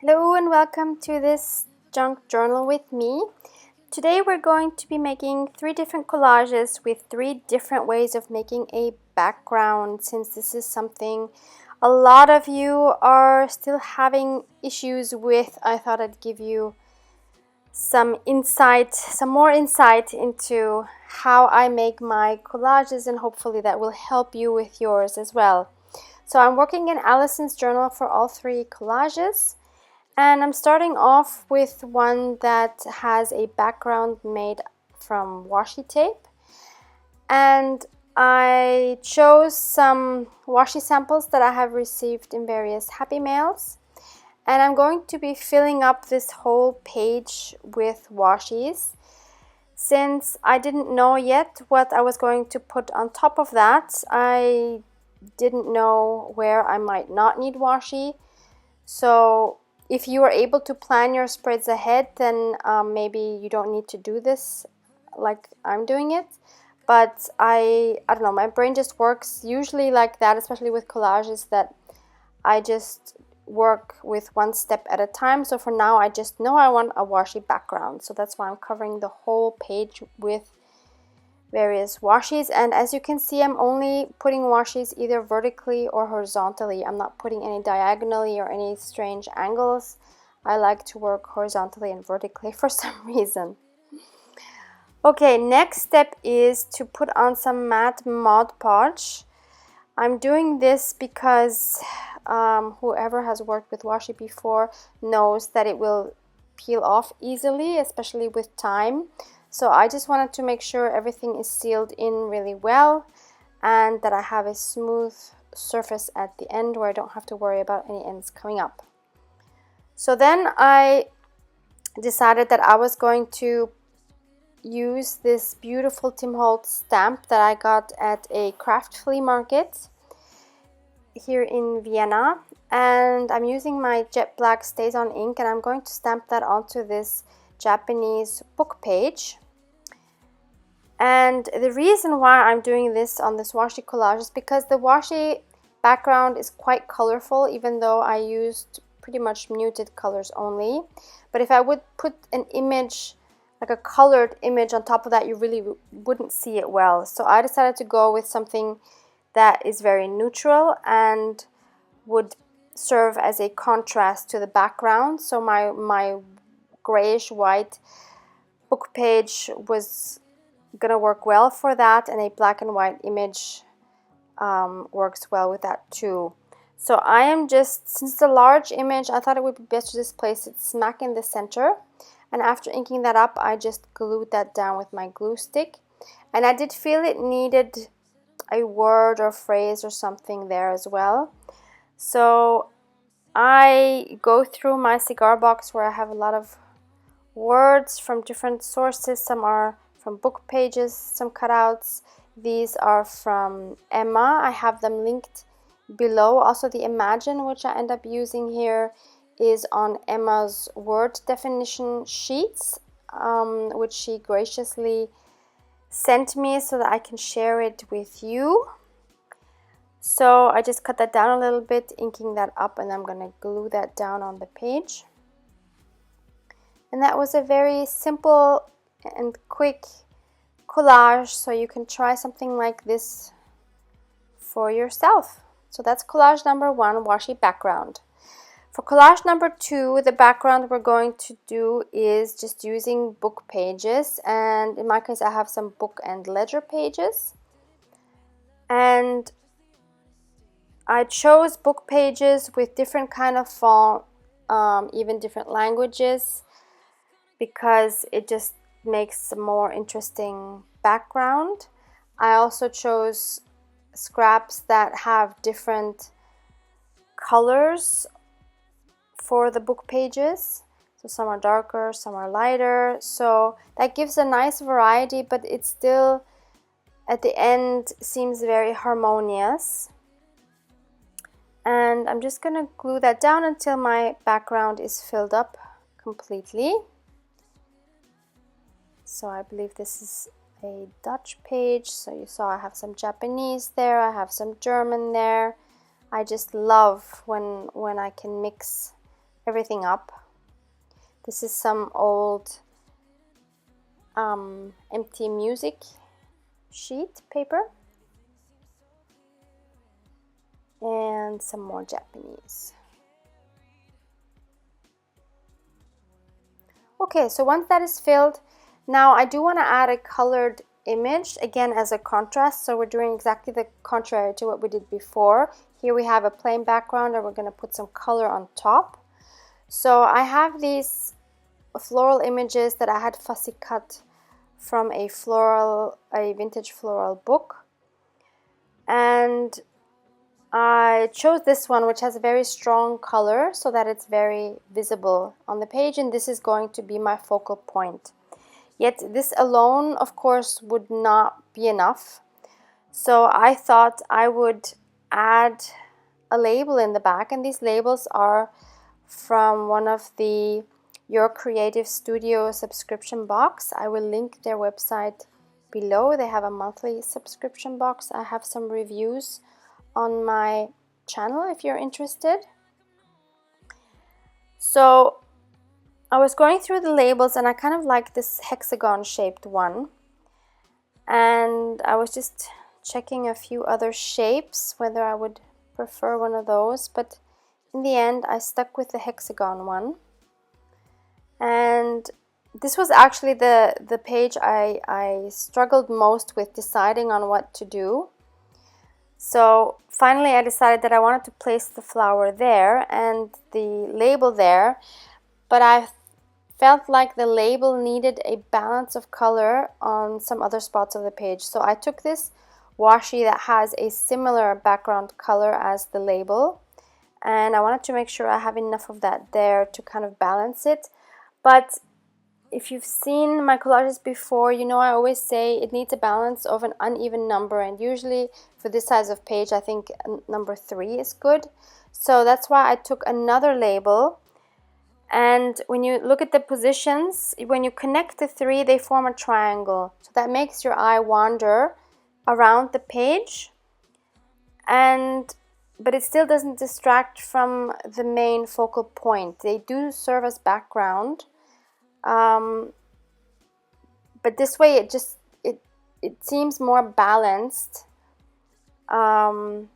Hello and welcome to this junk journal with me. Today we're going to be making 3 different collages with 3 different ways of making a background. Since this is something a lot of you are still having issues with, I thought I'd give you some more insight into how I make my collages, and hopefully that will help you with yours as well. So I'm working in Allison's journal for all 3 collages. And I'm starting off with one that has a background made from washi tape. And I chose some washi samples that I have received in various Happy Mails. And I'm going to be filling up this whole page with washis. Since I didn't know yet what I was going to put on top of that, I didn't know where I might not need washi. So if you are able to plan your spreads ahead, then maybe you don't need to do this like I'm doing it. But I don't know, my brain just works usually like that, especially with collages, that I just work with one step at a time. So for now, I just know I want a washi background. So that's why I'm covering the whole page with various washis. And as you can see, I'm only putting washis either vertically or horizontally. I'm not putting any diagonally or any strange angles. I like to work horizontally and vertically for some reason. Okay, next step is to put on some matte Mod Podge. I'm doing this because whoever has worked with washi before knows that it will peel off easily, especially with time. So I just wanted to make sure everything is sealed in really well and that I have a smooth surface at the end where I don't have to worry about any ends coming up. So then I decided that I was going to use this beautiful Tim Holtz stamp that I got at a craft flea market here in Vienna, and I'm using my jet black Stays On ink, and I'm going to stamp that onto this Japanese book page. And the reason why I'm doing this on this washi collage is because the washi background is quite colorful, even though I used pretty much muted colors only. But if I would put an image, like a colored image on top of that, you really wouldn't see it well. So I decided to go with something that is very neutral and would serve as a contrast to the background. So my grayish white book page was gonna work well for that, and a black and white image works well with that too. So I am just, since it's a large image, I thought it would be best to just place it smack in the center. And after inking that up, I just glued that down with my glue stick. And I did feel it needed a word or phrase or something there as well. So I go through my cigar box where I have a lot of words from different sources. Some are from book pages, some cutouts. These are from Emma. I have them linked below. Also the Imagine, which I end up using here, is on Emma's word definition sheets, which she graciously sent me so that I can share it with you. So I just cut that down a little bit, inking that up, and I'm gonna glue that down on the page. And that was a very simple and quick collage, so you can try something like this for yourself. So that's collage number 1, washi background. For collage number 2, the background we're going to do is just using book pages, and in my case I have some book and ledger pages. And I chose book pages with different kind of font, even different languages, because it just makes a more interesting background. I also chose scraps that have different colors for the book pages. So some are darker, some are lighter. So that gives a nice variety, but it still at the end seems very harmonious. And I'm just gonna glue that down until my background is filled up completely. So I believe this is a Dutch page. So you saw I have some Japanese there, I have some German there. I just love when I can mix everything up. This is some old empty music sheet paper. And some more Japanese. Okay, so once that is filled, now I do want to add a colored image, again as a contrast, so we're doing exactly the contrary to what we did before. Here we have a plain background and we're going to put some color on top. So I have these floral images that I had fussy cut from a vintage floral book, and I chose this one, which has a very strong color so that it's very visible on the page, and this is going to be my focal point. Yet this alone, of course, would not be enough. So I thought I would add a label in the back, and these labels are from one of the Your Creative Studio subscription box. I will link their website below. They have a monthly subscription box. I have some reviews on my channel if you're interested. So I was going through the labels and I kind of like this hexagon shaped one, and I was just checking a few other shapes whether I would prefer one of those, but in the end I stuck with the hexagon one. And this was actually the page I struggled most with deciding on what to do. So finally I decided that I wanted to place the flower there and the label there, but I felt like the label needed a balance of color on some other spots of the page. So I took this washi that has a similar background color as the label, and I wanted to make sure I have enough of that there to kind of balance it. But if you've seen my collages before, you know I always say it needs a balance of an uneven number, and usually for this size of page I think number 3 is good. So that's why I took another label, and when you look at the positions, when you connect the 3, they form a triangle. So that makes your eye wander around the page, but it still doesn't distract from the main focal point. They do serve as background. But this way it seems more balanced than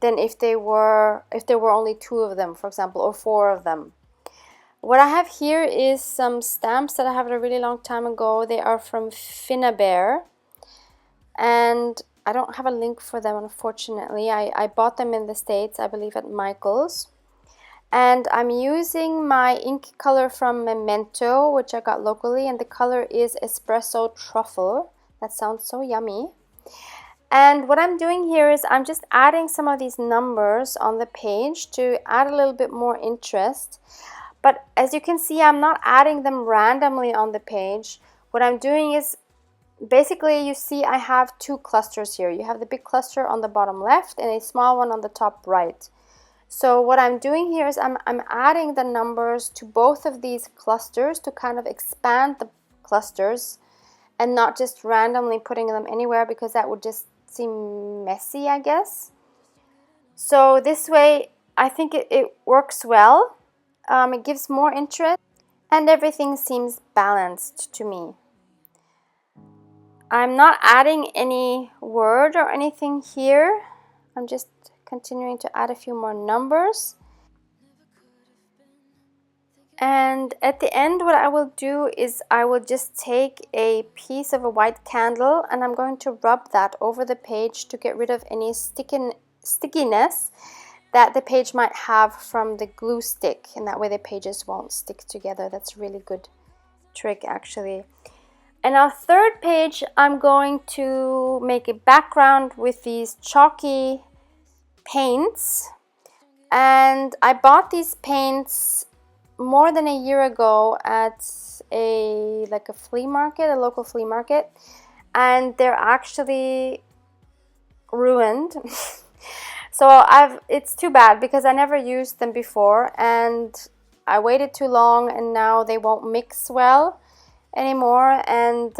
if there were only 2 of them, for example, or 4 of them. What I have here is some stamps that I have a really long time ago. They are from Finnabair, and I don't have a link for them, unfortunately. I bought them in the States, I believe at Michael's. And I'm using my ink color from Memento, which I got locally, and the color is Espresso Truffle. That sounds so yummy. And what I'm doing here is I'm just adding some of these numbers on the page to add a little bit more interest. But as you can see, I'm not adding them randomly on the page. What I'm doing is, basically, you see I have 2 clusters here. You have the big cluster on the bottom left and a small one on the top right. So what I'm doing here is I'm adding the numbers to both of these clusters to kind of expand the clusters, and not just randomly putting them anywhere, because that would just seem messy, I guess. So this way I think it works well. It gives more interest and everything seems balanced to me. I'm not adding any word or anything here. I'm just continuing to add a few more numbers. And at the end, what I will do is I will just take a piece of a white candle and I'm going to rub that over the page to get rid of any stickiness that the page might have from the glue stick, and that way the pages won't stick together. That's a really good trick, actually. And our third page, I'm going to make a background with these chalky paints, and I bought these paints more than a year ago at a flea market, a local flea market, and they're actually ruined. So it's too bad because I never used them before and I waited too long, and now they won't mix well anymore. And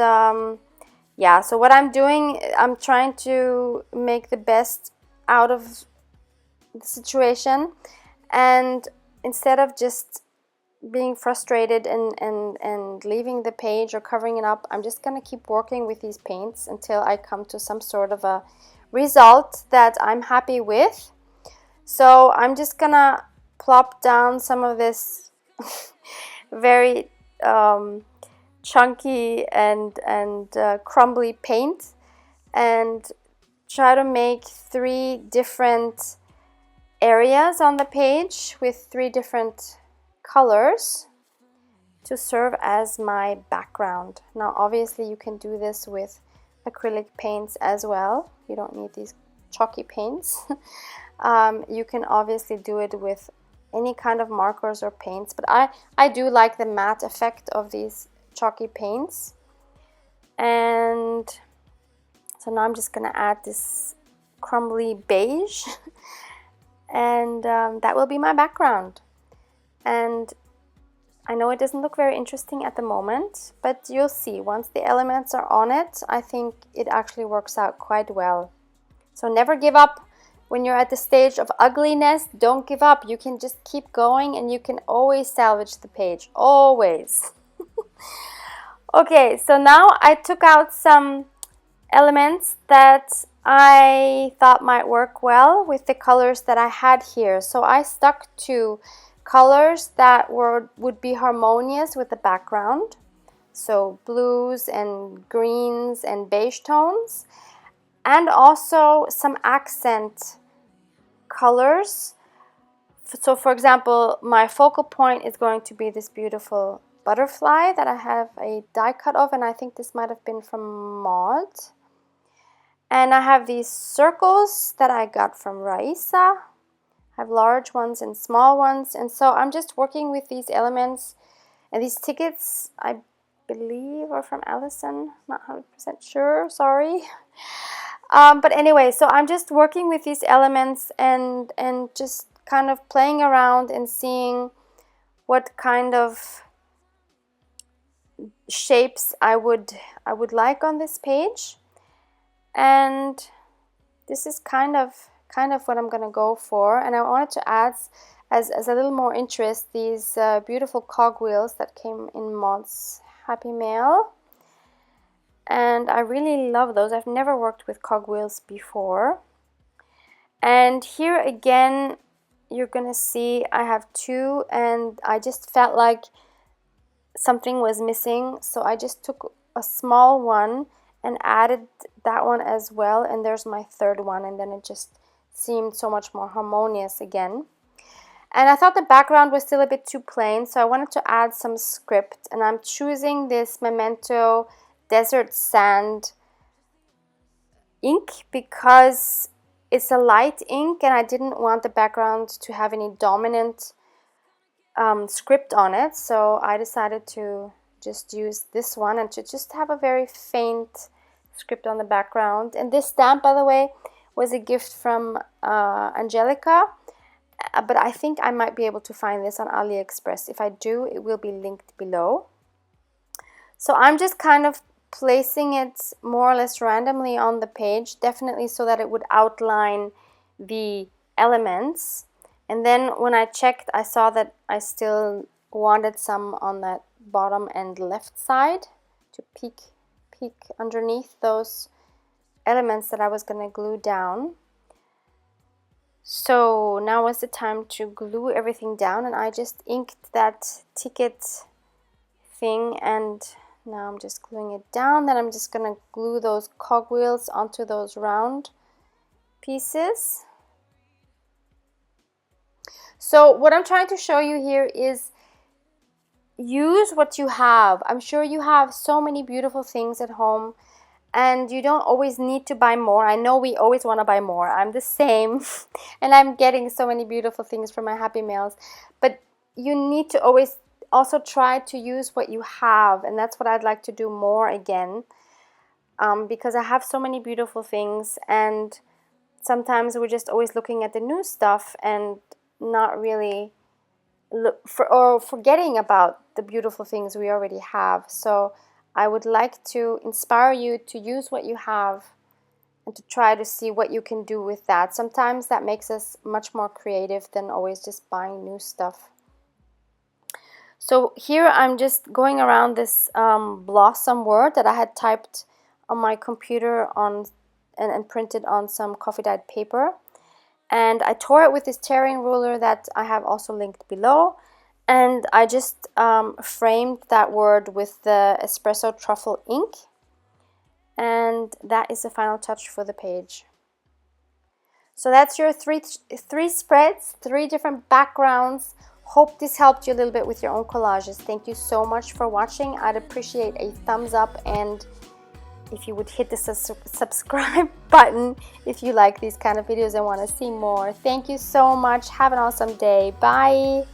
yeah, so what I'm doing, I'm trying to make the best out of the situation, and instead of just being frustrated and leaving the page or covering it up, I'm just going to keep working with these paints until I come to some sort of a result that I'm happy with. So I'm just going to plop down some of this very chunky and crumbly paint and try to make 3 different areas on the page with 3 different colors to serve as my background. Now obviously you can do this with acrylic paints as well. You don't need these chalky paints. You can obviously do it with any kind of markers or paints, but I do like the matte effect of these chalky paints. And so now I'm just going to add this crumbly beige and that will be my background. And I know it doesn't look very interesting at the moment, but you'll see once the elements are on it, I think it actually works out quite well. So never give up. When you're at the stage of ugliness, don't give up. You can just keep going and you can always salvage the page. Always. Okay, so now I took out some elements that I thought might work well with the colors that I had here. So I stuck to colors that would be harmonious with the background. So blues and greens and beige tones. And also some accent colors. So for example, my focal point is going to be this beautiful butterfly that I have a die cut of, and I think this might have been from Maud. And I have these circles that I got from Raisa. I have large ones and small ones, and so I'm just working with these elements. And these tickets, I believe, are from Allison. Not 100% sure, sorry. But anyway, so I'm just working with these elements and just kind of playing around and seeing what kind of shapes I would like on this page. And this is kind of what I'm gonna go for. And I wanted to add as a little more interest these beautiful cogwheels that came in Maud's Happy Mail. And I really love those. I've never worked with cogwheels before. And here again, you're gonna see I have 2, and I just felt like something was missing, so I just took a small one and added that one as well, and there's my 3rd one, and then it just seemed so much more harmonious again. And I thought the background was still a bit too plain, so I wanted to add some script, and I'm choosing this Memento Desert Sand ink because it's a light ink and I didn't want the background to have any dominant script on it, so I decided to just use this one and to just have a very faint script on the background. And this stamp, by the way, was a gift from Angelica, but I think I might be able to find this on AliExpress. If I do, it will be linked below. So I'm just kind of placing it more or less randomly on the page, definitely so that it would outline the elements. And then when I checked, I saw that I still wanted some on that bottom and left side to peek underneath those elements that I was going to glue down. So now was the time to glue everything down, and I just inked that ticket thing, and now I'm just gluing it down. Then I'm just going to glue those cogwheels onto those round pieces. So what I'm trying to show you here is use what you have. I'm sure you have so many beautiful things at home and you don't always need to buy more. I know we always want to buy more. I'm the same and I'm getting so many beautiful things from my Happy Mails. But you need to always also try to use what you have, and that's what I'd like to do more again, because I have so many beautiful things, and sometimes we're just always looking at the new stuff and not really forgetting about the beautiful things we already have. So I would like to inspire you to use what you have and to try to see what you can do with that. Sometimes that makes us much more creative than always just buying new stuff. So here I'm just going around this blossom word that I had typed on my computer and printed on some coffee dyed paper. And I tore it with this tearing ruler that I have also linked below. And I just framed that word with the espresso truffle ink. And that is the final touch for the page. So that's your three spreads, 3 different backgrounds. Hope this helped you a little bit with your own collages. Thank you so much for watching. I'd appreciate a thumbs up, and if you would hit the subscribe button if you like these kind of videos and want to see more. Thank you so much. Have an awesome day. Bye.